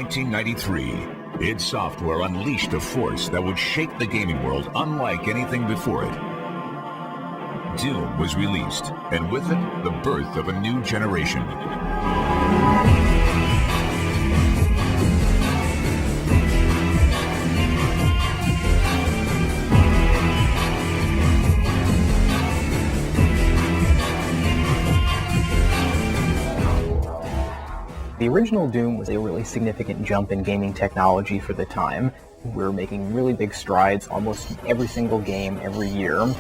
1993, id Software unleashed a force that would shake the gaming world unlike anything before it. Doom was released, and with it, the birth of a new generation. The original Doom was a really significant jump in gaming technology for the time. We were making really big strides almost every single game every year.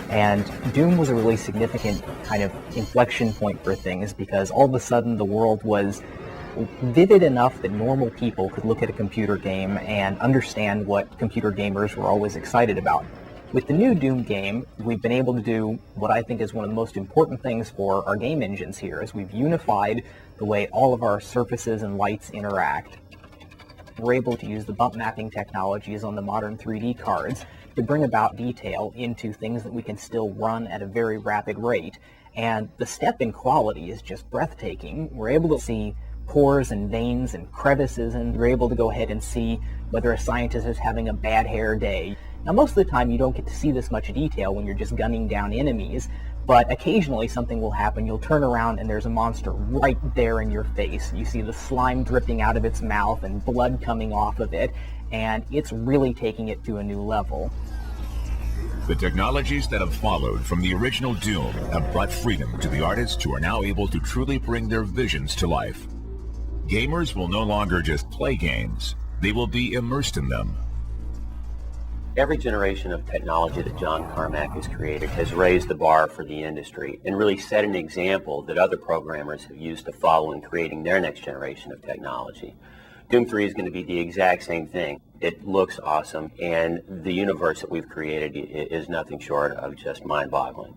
And Doom was a really significant kind of inflection point for things because all of a sudden the world was vivid enough that normal people could look at a computer game and understand what computer gamers were always excited about. With the new Doom game, we've been able to do what I think is one of the most important things for our game engines here, is we've unified the way all of our surfaces and lights interact. We're able to use the bump mapping technologies on the modern 3D cards to bring about detail into things that we can still run at a very rapid rate. And the step in quality is just breathtaking. We're able to see pores and veins and crevices, and we're able to go ahead and see whether a scientist is having a bad hair day. Now, most of the time you don't get to see this much detail when you're just gunning down enemies, but occasionally something will happen. You'll turn around and there's a monster right there in your face. You see the slime dripping out of its mouth and blood coming off of it, and it's really taking it to a new level. The technologies that have followed from the original Doom have brought freedom to the artists who are now able to truly bring their visions to life. Gamers will no longer just play games, they will be immersed in them. Every generation of technology that John Carmack has created has raised the bar for the industry and really set an example that other programmers have used to follow in creating their next generation of technology. Doom 3 is going to be the exact same thing. It looks awesome, and the universe that we've created is nothing short of just mind-boggling.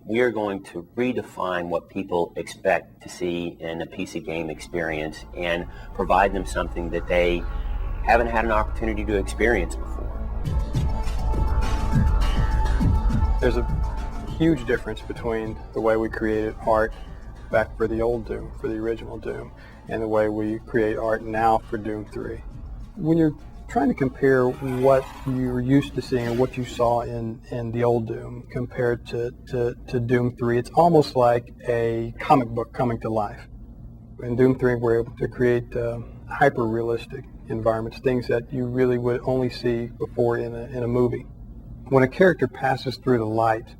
We are going to redefine what people expect to see in a PC game experience and provide them something that they haven't had an opportunity to experience before. There's a huge difference between the way we created art back for the old Doom, for the original Doom, and the way we create art now for Doom 3. When you're trying to compare what you're used to seeing or what you saw in the old Doom compared to Doom 3, it's almost like a comic book coming to life. In Doom 3, we're able to create hyper-realistic environments, things that you really would only see before in a movie. When a character passes through the light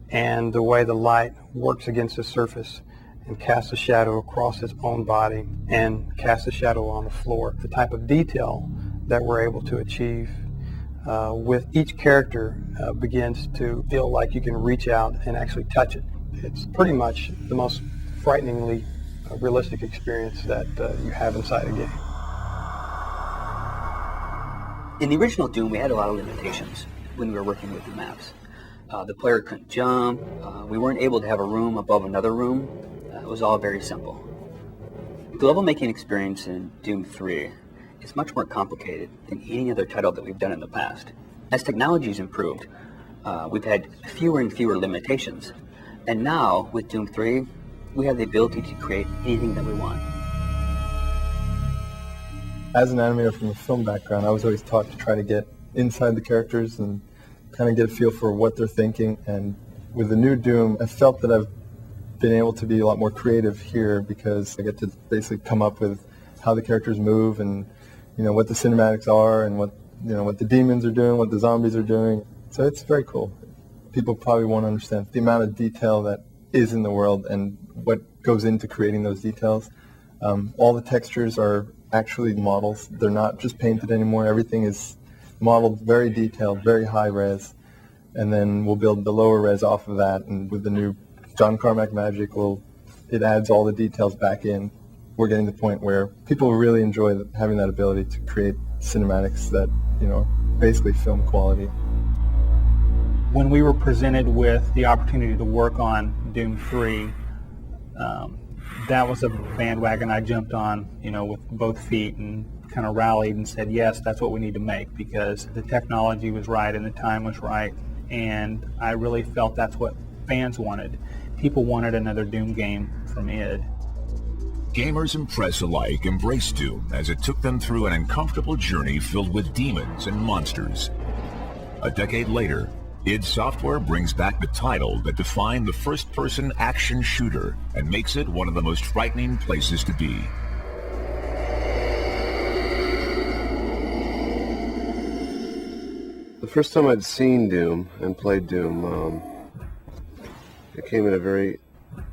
and the way the light works against the surface and casts a shadow across its own body and casts a shadow on the floor, the type of detail that we're able to achieve with each character begins to feel like you can reach out and actually touch it. It's pretty much the most frighteningly realistic experience that you have inside a game. In the original Doom, we had a lot of limitations when we were working with the maps. The player couldn't jump, we weren't able to have a room above another room. It was all very simple. The level making experience in Doom 3 is much more complicated than any other title that we've done in the past. As technology's improved, we've had fewer and fewer limitations. And now, with Doom 3, we have the ability to create anything that we want. As an animator from a film background, I was always taught to try to get inside the characters and kind of get a feel for what they're thinking. And with the new Doom, I felt that I've been able to be a lot more creative here because I get to basically come up with how the characters move and what the cinematics are and what the demons are doing, what the zombies are doing. So it's very cool. People probably won't understand the amount of detail that is in the world and what goes into creating those details. All the textures are actually models. They're not just painted anymore. Everything is modeled very detailed, very high res, and then we'll build the lower res off of that, and with the new John Carmack magic, it adds all the details back in. We're getting to the point where people really enjoy having that ability to create cinematics that, are basically film quality. When we were presented with the opportunity to work on Doom 3, that was a bandwagon I jumped on, with both feet and kind of rallied and said, yes, that's what we need to make, because the technology was right and the time was right, and I really felt that's what fans wanted. People wanted another Doom game from id. Gamers and press alike embraced Doom as it took them through an uncomfortable journey filled with demons and monsters. A decade later, id Software brings back the title that defined the first-person action shooter and makes it one of the most frightening places to be. The first time I'd seen Doom and played Doom, it came at a very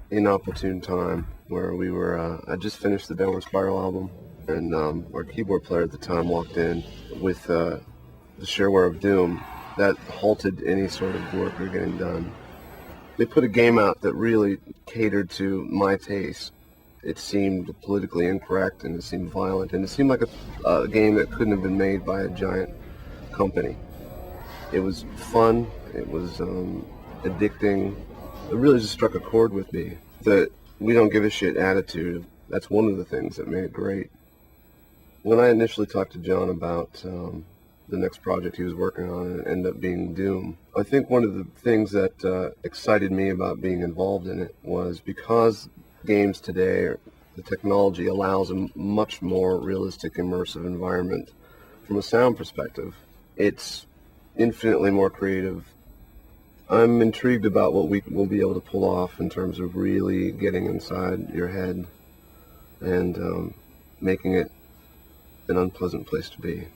inopportune time where we were, I just finished the Downward Spiral album, and our keyboard player at the time walked in with the shareware of Doom. That halted any sort of work we were getting done. They put a game out that really catered to my taste. It seemed politically incorrect, and it seemed violent, and it seemed like a game that couldn't have been made by a giant company. It was fun, it was addicting. It really just struck a chord with me. The we don't give a shit attitude, that's one of the things that made it great. When I initially talked to John about the next project he was working on, it ended up being Doom. I think one of the things that excited me about being involved in it was because games today, the technology allows a much more realistic, immersive environment. From a sound perspective, it's infinitely more creative. I'm intrigued about what we will be able to pull off in terms of really getting inside your head and making it an unpleasant place to be.